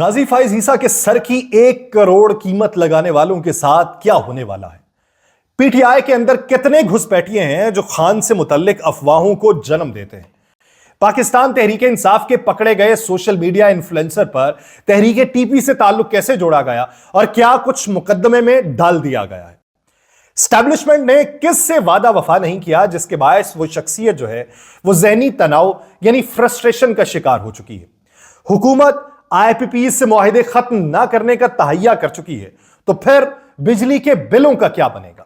गाजी फाइज ईसा के सर की 1 करोड़ कीमत लगाने वालों के साथ क्या होने वाला है? पीटीआई के अंदर कितने घुसपैठिए हैं जो खान से मुतल्लिक अफवाहों को जन्म देते हैं? पाकिस्तान तहरीके इंसाफ के पकड़े गए सोशल मीडिया इन्फ्लुएंसर पर तहरीके टीपी से ताल्लुक कैसे जोड़ा गया और क्या कुछ मुकदमे में डाल दिया गया है? एस्टैब्लिशमेंट ने किस से वादा वफा नहीं किया जिसके बायस वो शख्सियत जो है वो ज़हनी तनाव यानी फ्रस्ट्रेशन का शिकार हो चुकी है। हुकूमत आईपीपी से मुआहिदे खत्म ना करने का तहैया कर चुकी है, तो फिर बिजली के बिलों का क्या बनेगा?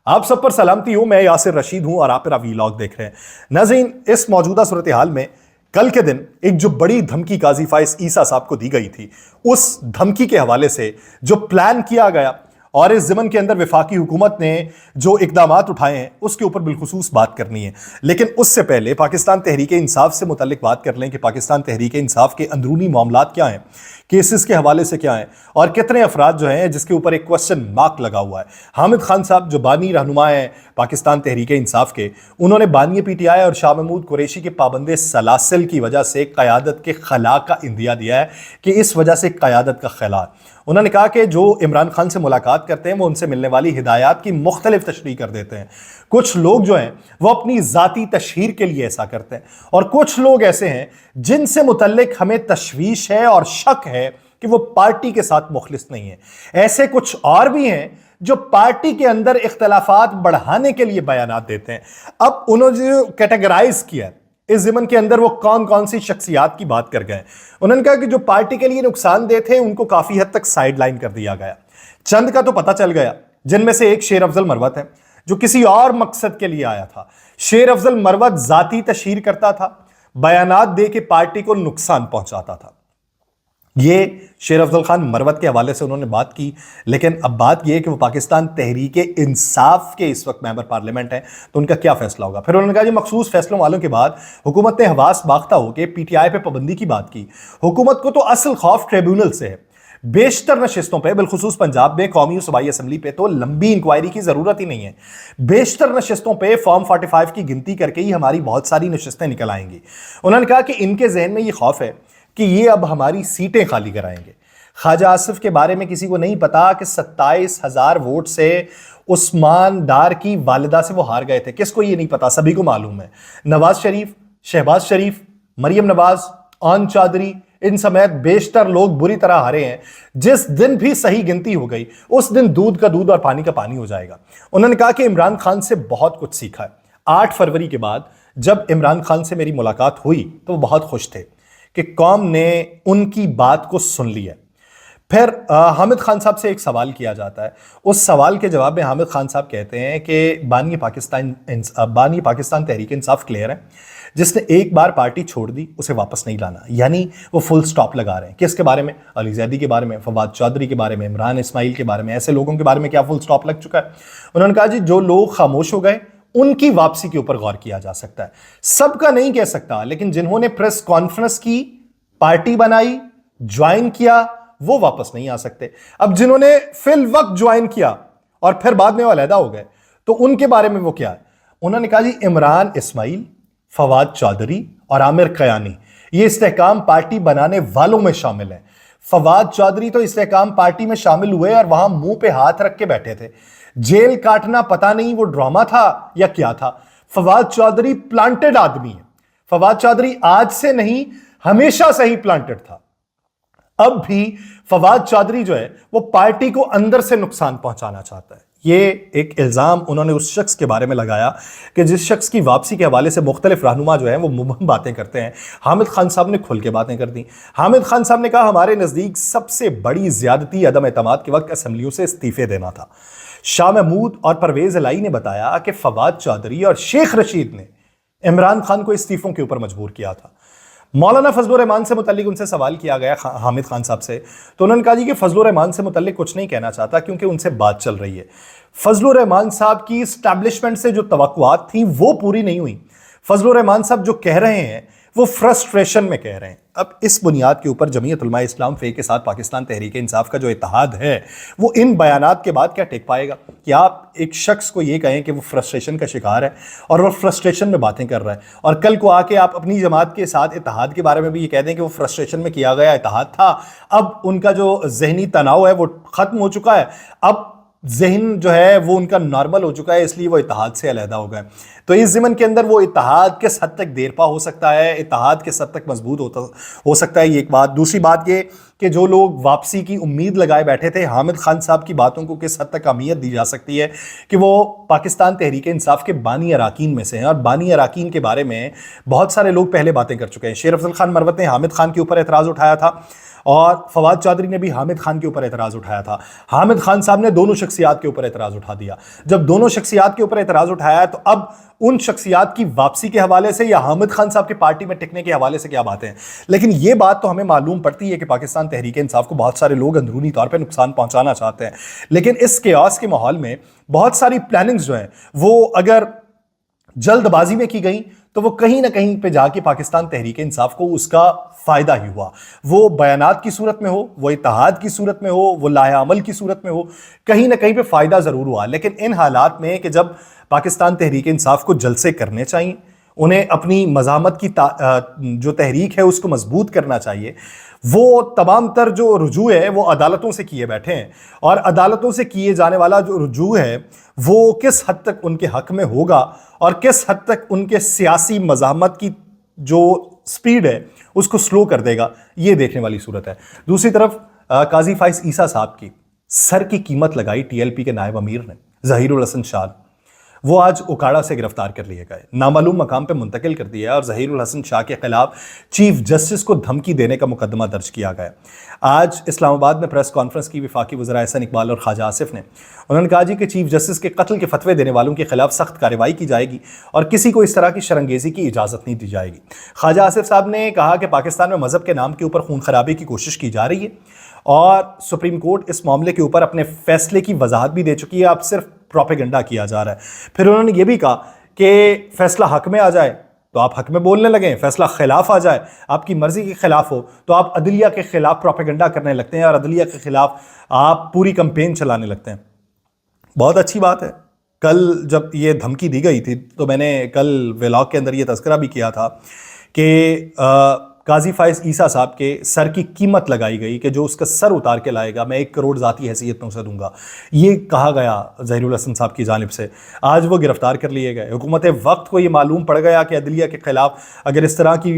आप सब पर सलामती हूं, मैं यासिर रशीद हूं और आप मेरा वीलॉग देख रहे हैं। नाज़रीन, इस मौजूदा सूरत हाल में कल के दिन एक जो बड़ी धमकी गाजी फाइज ईसा साहब को दी गई थी, उस धमकी के हवाले से जो प्लान किया गया और इस ज़मन के अंदर वफाकी हुकूमत ने जो इकदामात उठाए हैं उसके ऊपर बिलखुसूस बात करनी है। लेकिन उससे पहले पाकिस्तान तहरीके इंसाफ से मुतल्लिक बात कर लें कि पाकिस्तान तहरीके इंसाफ के अंदरूनी मामलात क्या हैं, केसेस के हवाले से क्या हैं और कितने अफराद जो हैं जिसके ऊपर एक क्वेश्चन मार्क लगा हुआ है। हामिद खान साहब जो बानी रहनुमा हैं पाकिस्तान तहरीके इंसाफ के, उन्होंने बानी पीटीआई और शाह महमूद कुरैशी के पाबंदे सलासिल की वजह से क़यादत के खला का इंदिया दिया है कि इस वजह से क़यादत का खला। उन्होंने कहा कि जो इमरान खान से मुलाकात करते हैं वो उनसे मिलने वाली हिदायत की मुख्तलिफ तशरीह कर देते हैं। कुछ लोग जो हैं वो अपनी ज़ाती तशहीर के लिए ऐसा करते हैं और कुछ लोग ऐसे हैं जिनसे मुतल्लिक हमें तशवीश है और शक है कि वो पार्टी के साथ मुखलिस नहीं है। ऐसे कुछ और भी हैं जो पार्टी के अंदर इख्तलाफात बढ़ाने के लिए बयानात देते हैं। अब उन्होंने जो कैटेगराइज किया इस ज़मन के अंदर वो कौन कौन सी शख्सियात की बात कर गए, उन्होंने कहा कि जो पार्टी के लिए नुकसानदेह थे उनको काफ़ी हद तक साइडलाइन कर दिया गया। चंद का तो पता चल गया, जिनमें से एक शेर अफजल मरवत है जो किसी और मकसद के लिए आया था। शेर अफजल मरवत ज़ाती तशहीर करता था, बयानात दे के पार्टी को नुकसान पहुंचाता था। ये शेर अफजल खान मरवत के हवाले से उन्होंने बात की। लेकिन अब बात यह है कि वो पाकिस्तान तहरीके इंसाफ के इस वक्त मेंबर पार्लियामेंट हैं, तो उनका क्या फैसला होगा? फिर उन्होंने कहा जी मखसूस फैसलों वालों के बाद हुकूमत ने हवास बाख्ता होकर पीटीआई पे पाबंदी की बात की। हुकूमत को तो असल खौफ ट्रिब्यूनल से है। बेशतर नशिस्तों पे, बिलखुसूस पंजाब में कौमी सूबाई असम्बली पे तो लंबी इंक्वायरी की जरूरत ही नहीं है। बेशतर नशिस्तों पे फॉर्म 45 की गिनती करके ही हमारी बहुत सारी नशिस्तें निकल आएंगी। उन्होंने कहा कि इनके जहन में ये खौफ है कि ये अब हमारी सीटें खाली कराएंगे। ख्वाजा आसिफ के बारे में किसी को नहीं पता कि 27,000 वोट से उस्मान डार की वालिदा से वो हार गए थे। किसको ये नहीं पता? सभी को मालूम है। नवाज शरीफ, शहबाज शरीफ, मरियम नवाज, आन चौधरी, इन समेत बेशतर लोग बुरी तरह हारे हैं। जिस दिन भी सही गिनती हो गई उस दिन दूध का दूध और पानी का पानी हो जाएगा। उन्होंने कहा कि इमरान खान से बहुत कुछ सीखा है। 8 फरवरी के बाद जब इमरान खान से मेरी मुलाकात हुई तो वो बहुत खुश थे कि कौम ने उनकी बात को सुन लिया। फिर हामिद खान साहब से एक सवाल किया जाता है। उस सवाल के जवाब में हामिद खान साहब कहते हैं कि बानी पाकिस्तान तहरीक इंसाफ क्लियर है, जिसने एक बार पार्टी छोड़ दी उसे वापस नहीं लाना। यानी वो फुल स्टॉप लगा रहे हैं। किसके बारे में? अली जैदी के बारे में, फवाद चौधरी के बारे में, इमरान इस्माइल के बारे में। ऐसे लोगों के बारे में क्या फुल स्टॉप लग चुका है? उन्होंने कहा जी जो लोग खामोश हो गए उनकी वापसी के ऊपर गौर किया जा सकता है। सबका नहीं कह सकता, लेकिन जिन्होंने प्रेस कॉन्फ्रेंस की, पार्टी बनाई, ज्वाइन किया, वो वापस नहीं आ सकते। अब जिन्होंने फिल वक्त ज्वाइन किया और फिर बाद में वो अलहदा हो गए, तो उनके बारे में वो क्या है? उन्होंने कहा जी इमरान इस्माइल, फवाद चौधरी और आमिर कयानी ये इस्तेहकाम पार्टी बनाने वालों में शामिल हैं। फवाद चौधरी तो इस्तेहकाम पार्टी में शामिल हुए और वहां मुंह पे हाथ रख के बैठे थे। जेल काटना पता नहीं वो ड्रामा था या क्या था। फवाद चौधरी प्लांटेड आदमी है। फवाद चौधरी आज से नहीं, हमेशा से ही प्लांटेड था। अब भी फवाद चौधरी जो है वो पार्टी को अंदर से नुकसान पहुंचाना चाहता है। ये एक इल्ज़ाम उन्होंने उस शख्स के बारे में लगाया कि जिस शख्स की वापसी के हवाले से मुख्तलिफ रहनुमा जो है वो मुबहम बातें करते हैं। हामिद खान साहब ने खुल के बातें कर दी। हामिद खान साहब ने कहा हमारे नज़दीक सबसे बड़ी ज्यादती अदम एतमाद के वक्त असम्बलियों से इस्तीफे देना था। शाह महमूद और परवेज इलाही ने बताया कि फवाद चौधरी और शेख रशीद ने इमरान खान को इस्तीफों के ऊपर मजबूर किया था। मौलाना फजलुर रहमान से मुतल्लिक उनसे सवाल किया गया हामिद खान साहब से, तो उन्होंने कहा जी कि फजलुर रहमान से मुतल्लिक कुछ नहीं कहना चाहता क्योंकि उनसे बात चल रही है। फजलुर रहमान साहब की इस्टेब्लिशमेंट से जो तवक्कुआत थी वो पूरी नहीं हुई। फजलुर रहमान साहब जो कह रहे हैं वो फ्रस्ट्रेशन में कह रहे हैं। अब इस बुनियाद के ऊपर जमीयत उलमा इस्लाम फे के साथ पाकिस्तान तहरीक इंसाफ का जो इत्तेहाद है वो इन बयानात के बाद क्या टेक पाएगा कि आप एक शख्स को ये कहें कि वो फ्रस्ट्रेशन का शिकार है और वो फ्रस्ट्रेशन में बातें कर रहा है, और कल को आके आप अपनी जमात के साथ इत्तेहाद के बारे में भी ये कह दें कि वो फ्रस्ट्रेशन में किया गया इत्तेहाद था, अब उनका जो जहनी तनाव है वो खत्म हो चुका है, अब जहन जो है वो उनका नॉर्मल हो चुका है, इसलिए वो इत्तेहाद से अलहदा हो गए। तो इस ज़िमन के अंदर वो इत्तेहाद किस हद तक देरपा हो सकता है, इत्तेहाद किस हद तक मजबूत हो सकता है, ये एक बात। दूसरी बात ये कि जो लोग वापसी की उम्मीद लगाए बैठे थे, हामिद खान साहब की बातों को किस हद तक अहमियत दी जा सकती है कि वो पाकिस्तान तहरीक इंसाफ के बानी अराकीन में से हैं, और बानी अराकीन के बारे में बहुत सारे लोग पहले बातें कर चुके हैं। शेर अफजल खान मरवत ने हामिद खान के ऊपर एतराज़ उठाया था और फवाद चौधरी ने भी हामिद खान के ऊपर एतराज़ उठाया था। हामिद खान साहब ने दोनों शख्सियात के ऊपर एतराज़ उठा दिया। जब दोनों शख्सियात के ऊपर एतराज़ उठाया तो अब उन शख्सियात की वापसी के हवाले से या हामिद खान साहब की पार्टी में टिकने के हवाले से क्या बातें हैं। लेकिन यह बात तो हमें मालूम पड़ती है कि पाकिस्तान तहरीक इंसाफ को बहुत सारे लोग अंदरूनी तौर पर नुकसान पहुंचाना चाहते हैं, लेकिन इस केओस के माहौल में बहुत सारी प्लानिंग्स जो हैं वो अगर जल्दबाजी में की गई तो वो कहीं ना कहीं पे जाके पाकिस्तान तहरीक इंसाफ को उसका फायदा ही हुआ। वो बयानात की सूरत में हो, वो इत्तेहाद की सूरत में हो, वो लाहे अमल की सूरत में हो, कहीं ना कहीं पे फायदा जरूर हुआ। लेकिन इन हालात में कि जब पाकिस्तान तहरीक इंसाफ को जलसे करने चाहिए, उन्हें अपनी मज़ामत की जो तहरीक है उसको मजबूत करना चाहिए, वो तमाम तर जो रुजू है वो अदालतों से किए बैठे हैं, और अदालतों से किए जाने वाला जो रुजू है वो किस हद तक उनके हक में होगा और किस हद तक उनके सियासी मज़ामत की जो स्पीड है उसको स्लो कर देगा, ये देखने वाली सूरत है। दूसरी तरफ काजी फाइज ईसा साहब की सर की कीमत लगाई टीएलपी के नायब अमीर ने, ज़हीरुल हसन शाह, वो आज उकाड़ा से गिरफ्तार कर लिए गए, नामालूम मकाम पे मुंतकिल कर दिया और ज़हीरुल हसन शाह के खिलाफ चीफ जस्टिस को धमकी देने का मुकदमा दर्ज किया गया। आज इस्लामाबाद में प्रेस कॉन्फ्रेंस की वफाकी वज़ीर एहसन इकबाल और ख्वाजा आसिफ ने, उन्होंने कहा जी कि चीफ जस्टिस के कत्ल के फतवे देने वालों के खिलाफ सख्त कार्रवाई की जाएगी और किसी को इस तरह की शरंगेजी की इजाज़त नहीं दी जाएगी। ख्वाजा आसिफ साहब ने कहा कि पाकिस्तान में मज़हब के नाम के ऊपर खून खराबे की कोशिश की जा रही है और सुप्रीम कोर्ट इस मामले के ऊपर अपने फैसले की वजाहत भी दे चुकी है, अब सिर्फ प्रोपेगेंडा किया जा रहा है। फिर उन्होंने ये भी कहा कि फैसला हक में आ जाए तो आप हक में बोलने लगें, फैसला खिलाफ आ जाए, आपकी मर्जी के खिलाफ हो तो आप अदलिया के खिलाफ प्रोपेगेंडा करने लगते हैं और अदलिया के खिलाफ आप पूरी कंपेन चलाने लगते हैं। बहुत अच्छी बात है। कल जब ये धमकी दी गई थी तो मैंने कल व्लॉग के अंदर ये तज़किरा भी किया था कि काजी फाइज ईसा साहब के सर की कीमत लगाई गई कि जो उसका सर उतार के लाएगा मैं 1 करोड़ ज़ाती हैसियत में उसे दूंगा, ये कहा गया ज़हीरुल हसन साहब की जानिब से। आज वो गिरफ्तार कर लिए गए। हुकूमत वक्त को ये मालूम पड़ गया कि अदलिया के ख़िलाफ़ अगर इस तरह की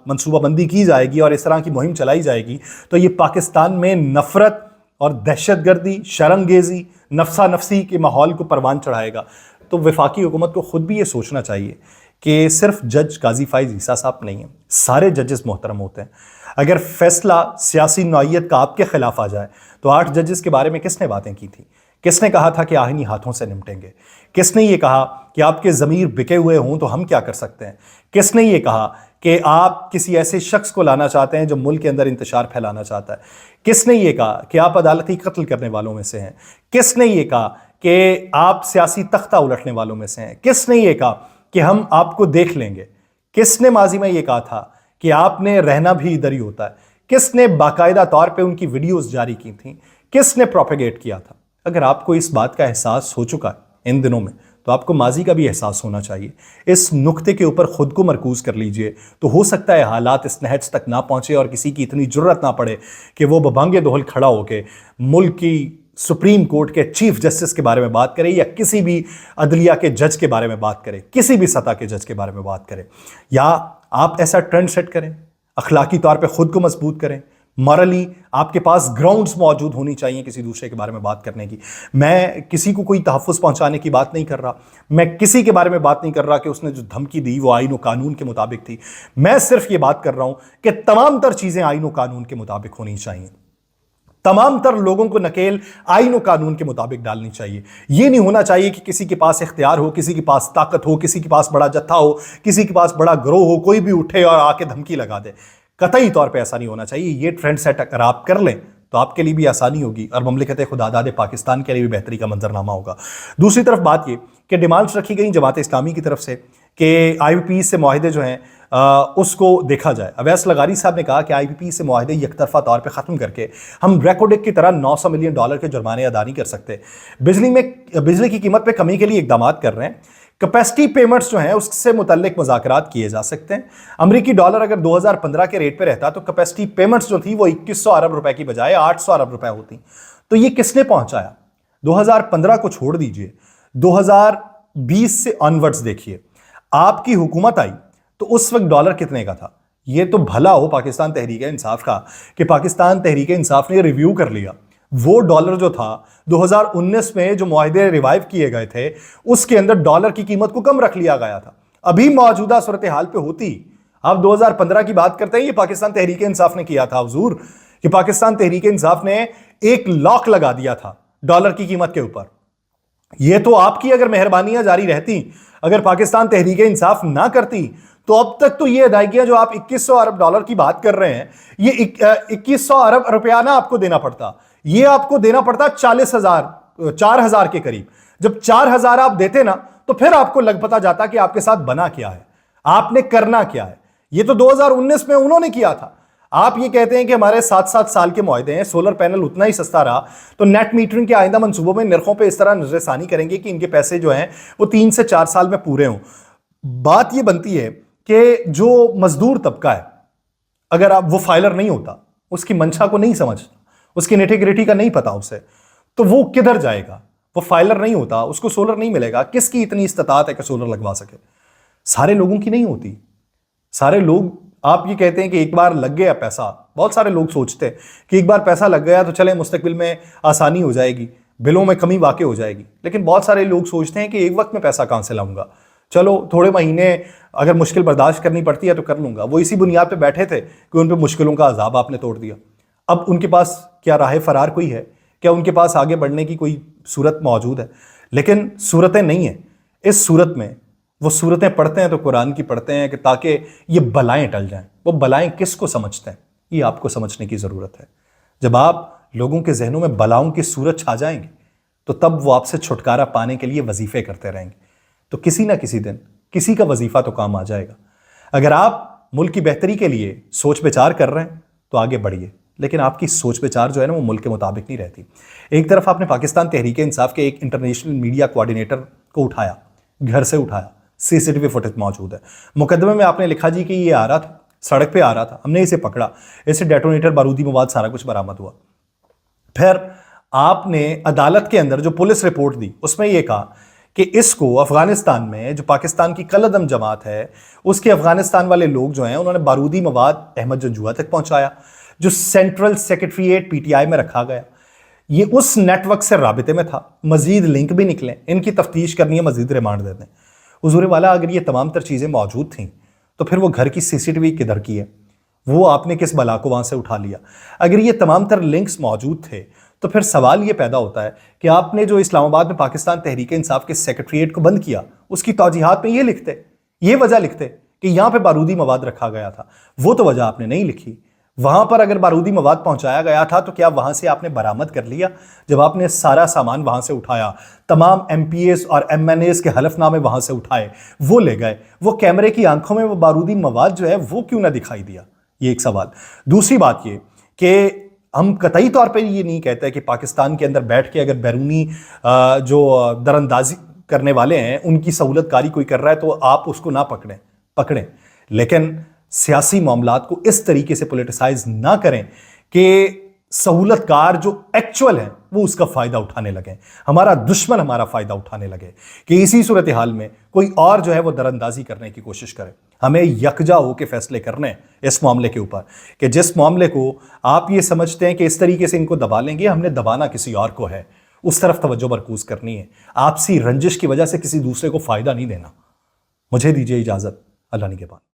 मनसूबाबंदी की जाएगी और इस तरह की मुहिम चलाई जाएगी तो ये पाकिस्तान में नफ़रत और दहशतगर्दी, शर्मगेज़ी, नफसा नफसी के माहौल को परवान चढ़ाएगा। तो वफाकी हुकूमत को ख़ुद भी ये सोचना चाहिए कि सिर्फ जज काजी फाइज ईसा साहब नहीं हैं, सारे जजेस मोहतरम होते हैं। अगर फैसला सियासी नौइयत का आपके खिलाफ आ जाए तो 8 जजेस के बारे में किसने बातें की थी? किसने कहा था कि आहिनी हाथों से निपटेंगे? किसने ये कहा कि आपके ज़मीर बिके हुए हों तो हम क्या कर सकते हैं? किसने ये कहा कि आप किसी ऐसे शख्स को लाना चाहते हैं जो मुल्क के अंदर इंतशार फैलाना चाहता है? किसने ये कहा कि आप अदालती कत्ल करने वालों में से हैं? किसने ये कहा कि आप सियासी तख्ता उलटने वालों में से हैं? किसने ये कहा कि हम आपको देख लेंगे? किसने माजी में ये कहा था कि आपने रहना भी इधर ही होता है? किसने बाकायदा तौर पे उनकी वीडियोस जारी की थी? किसने प्रोपेगेट किया था? अगर आपको इस बात का एहसास हो चुका है इन दिनों में तो आपको माजी का भी एहसास होना चाहिए। इस नुक्ते के ऊपर खुद को मरकूज कर लीजिए तो हो सकता है हालात इस नहज तक ना पहुंचे और किसी की इतनी जुर्रत ना पड़े कि वो बबांगे दोहल खड़ा होके मुल्क की सुप्रीम कोर्ट के चीफ जस्टिस के बारे में बात करें या किसी भी अदलिया के जज के बारे में बात करें, किसी भी सतह के जज के बारे में बात करें। या आप ऐसा ट्रेंड सेट करें, अखलाकी तौर पे खुद को मजबूत करें, मॉरली आपके पास ग्राउंड्स मौजूद होनी चाहिए किसी दूसरे के बारे में बात करने की। मैं किसी को कोई तहफ़्फ़ुज़ पहुंचाने की बात नहीं कर रहा, मैं किसी के बारे में बात नहीं कर रहा कि उसने जो धमकी दी वो आईन और कानून के मुताबिक थी। मैं सिर्फ ये बात कर रहा हूं कि तमाम तर चीज़ें आईन और कानून के मुताबिक होनी चाहिए। तमाम तर लोगों को नकेल आईन और कानून के मुताबिक डालनी चाहिए। यह नहीं होना चाहिए कि किसी के पास इख्तियार हो, किसी के पास ताकत हो, किसी के पास बड़ा जत्था हो, किसी के पास बड़ा ग्रोह हो, कोई भी उठे और आके धमकी लगा दे। कतई तौर पे ऐसा नहीं होना चाहिए। ये ट्रेंड सेट अगर आप कर लें तो आपके लिए भी आसानी होगी और ममलिकत खुदादाद पाकिस्तान के लिए भी बेहतरी का मंजरनामा होगा। दूसरी तरफ बात ये कि डिमांड्स रखी गई जमात इस्लामी की तरफ से कि आईपीपीएस से मुआहदे जो हैं उसको देखा जाए। अवैस लगारी साहब ने कहा कि आईपीपीएस से मुआहदे यकतरफा तौर पे ख़त्म करके हम रेकोडेक की तरह 900 मिलियन डॉलर के जुर्माने अदा नहीं कर सकते। बिजली की कीमत पे कमी के लिए इकदाम कर रहे हैं। कैपेसिटी पेमेंट्स जो हैं उससे मुतल्लिक मुज़ाकरात किए जा सकते हैं। अमेरिकी डॉलर अगर 2015 के रेट पे रहता तो कैपेसिटी पेमेंट्स जो थी वो 2100 अरब रुपए की बजाय 800 अरब रुपए होती। तो ये किसने पहुंचाया? 2015 को छोड़ दीजिए, 2020 से ऑनवर्ड्स देखिए, आपकी हुकूमत आई तो उस वक्त डॉलर कितने का था? ये तो भला हो पाकिस्तान तहरीक इंसाफ का कि पाकिस्तान तहरीक इंसाफ ने रिव्यू कर लिया। वो डॉलर जो था 2019 में जो मुआहदे रिवाइव किए गए थे उसके अंदर डॉलर की कीमत को कम रख लिया गया था। अभी मौजूदा सूरत हाल पे होती, आप 2015 की बात करते हैं, ये पाकिस्तान तहरीक इंसाफ ने किया था हुजूर, कि पाकिस्तान तहरीक इंसाफ ने एक लॉक लगा दिया था डॉलर की कीमत के ऊपर। ये तो आपकी अगर मेहरबानियां जारी रहती, अगर पाकिस्तान तहरीक इंसाफ ना करती तो अब तक तो ये अदायगियां जो आप 2100 अरब डॉलर की बात कर रहे हैं, ये 2100 अरब रुपया ना आपको देना पड़ता, ये आपको देना पड़ता 4000 के करीब। जब 4000 आप देते ना तो फिर आपको लग पता जाता कि आपके साथ बना क्या है, आपने करना क्या है। ये तो 2019 में उन्होंने किया था। आप ये कहते हैं कि हमारे 7-7 साल के मुआहदे हैं, सोलर पैनल उतना ही सस्ता रहा, तो नेट मीटरिंग के आइंदा मंसूबों में नरखों पे इस तरह नजरसानी करेंगे कि इनके पैसे जो हैं वो 3 से 4 साल में पूरे हों। बात ये बनती है कि जो मजदूर तबका है, अगर आप वो फाइलर नहीं होता, उसकी मंशा को नहीं समझता, उसकी नेटिग्रिटी का नहीं पता उसे, तो वो किधर जाएगा? वो फाइलर नहीं होता, उसको सोलर नहीं मिलेगा। किसकी इतनी इस्तात है कि सोलर लगवा सके? सारे लोगों की नहीं होती। सारे लोग, आप ये कहते हैं कि एक बार लग गया पैसा, बहुत सारे लोग सोचते हैं कि एक बार पैसा लग गया तो चले मुस्तकबिल में आसानी हो जाएगी, बिलों में कमी वाक़ई हो जाएगी। लेकिन बहुत सारे लोग सोचते हैं कि एक वक्त में पैसा कहां से लाऊंगा, चलो थोड़े महीने अगर मुश्किल बर्दाश्त करनी पड़ती है तो कर लूंगा। वो इसी बुनियाद पे बैठे थे कि उन पे मुश्किलों का अजाब आपने तोड़ दिया। अब उनके पास क्या राह फरार कोई है? क्या उनके पास आगे बढ़ने की कोई सूरत मौजूद है? लेकिन सूरतें नहीं है। इस सूरत में वो सूरतें पढ़ते हैं तो कुरान की पढ़ते हैं कि ताकि ये बलाएं टल जाएं। वो बलाएं किसको समझते हैं, ये आपको समझने की ज़रूरत है। जब आप लोगों के जहनों में बलाओं की सूरत छा जाएंगे तो तब वो आपसे छुटकारा पाने के लिए वजीफे करते रहेंगे। तो किसी ना किसी दिन किसी का वजीफा तो काम आ जाएगा। अगर आप मुल्क की बेहतरी के लिए सोच विचार कर रहे हैं तो आगे बढ़िए, लेकिन आपकी सोच विचार जो है ना वो मुल्क के मुताबिक नहीं रहती। एक तरफ आपने पाकिस्तान तहरीक इंसाफ के एक इंटरनेशनल मीडिया कोऑर्डिनेटर को उठाया, घर से उठाया, सीसीटीवी फुटेज मौजूद है। मुकदमे में आपने लिखा जी कि ये आ रहा था, सड़क पे आ रहा था, हमने इसे पकड़ा, इसे डेटोनेटर, बारूदी मवाद सारा कुछ बरामद हुआ। फिर आपने अदालत के अंदर जो पुलिस रिपोर्ट दी उसमें यह कहा कि इसको अफगानिस्तान में जो पाकिस्तान की कलअदम जमात है उसके अफगानिस्तान वाले लोग जो हैं उन्होंने बारूदी मवाद अहमद जंजुआ तक पहुंचाया, जो सेंट्रल सेक्रेटरीट पीटीआई में रखा गया। ये उस नेटवर्क से राबिते में था। मजीद लिंक भी निकले, इनकी तफ्तीश करनी है, मजीद रिमांड दे दें। हुजूर वाला, अगर ये तमाम तर चीज़ें मौजूद थीं तो फिर वो घर की सीसीटीवी किधर की है? वो आपने किस बला को वहां से उठा लिया? अगर ये तमाम तर लिंक्स मौजूद थे तो फिर सवाल ये पैदा होता है कि आपने जो इस्लामाबाद में पाकिस्तान तहरीक इंसाफ के सेक्रेटरीट को बंद किया उसकी तौजीहात में ये लिखते, ये वजह लिखते कि यहां पे बारूदी मवाद रखा गया था। वो तो वजह आपने नहीं लिखी। वहां पर अगर बारूदी मवाद पहुंचाया गया था तो क्या वहां से आपने बरामद कर लिया? जब आपने सारा सामान वहां से उठाया, तमाम एमपीएस और एमएनएस के हलफनामे वहां से उठाए, वो ले गए, वो कैमरे की आंखों में वो बारूदी मवाद जो है वो क्यों ना दिखाई दिया? ये एक सवाल। दूसरी बात ये कि हम कतई तौर पे ये नहीं कहते कि पाकिस्तान के अंदर बैठ के अगर बैरूनी जो दरअंदाजी करने वाले हैं उनकी सहूलतकारी कोई कर रहा है तो आप उसको ना पकड़ें, लेकिन सियासी मामलात को इस तरीके से पॉलिटिसाइज ना करें कि सहूलतकार जो एक्चुअल है वो उसका फायदा उठाने लगे, हमारा दुश्मन हमारा फायदा उठाने लगे, कि इसी सूरत हाल में कोई और जो है वो दरअंदाजी करने की कोशिश करे। हमें यकजा होकर फैसले करने इस मामले के ऊपर कि जिस मामले को आप ये समझते हैं कि इस तरीके से इनको दबा लेंगे, हमने दबाना किसी और को है, उस तरफ तवज्जो मरकूज करनी है। आपसी रंजिश की वजह से किसी दूसरे को फायदा नहीं देना। मुझे दीजिए इजाजत, अल्लाह निगहबान।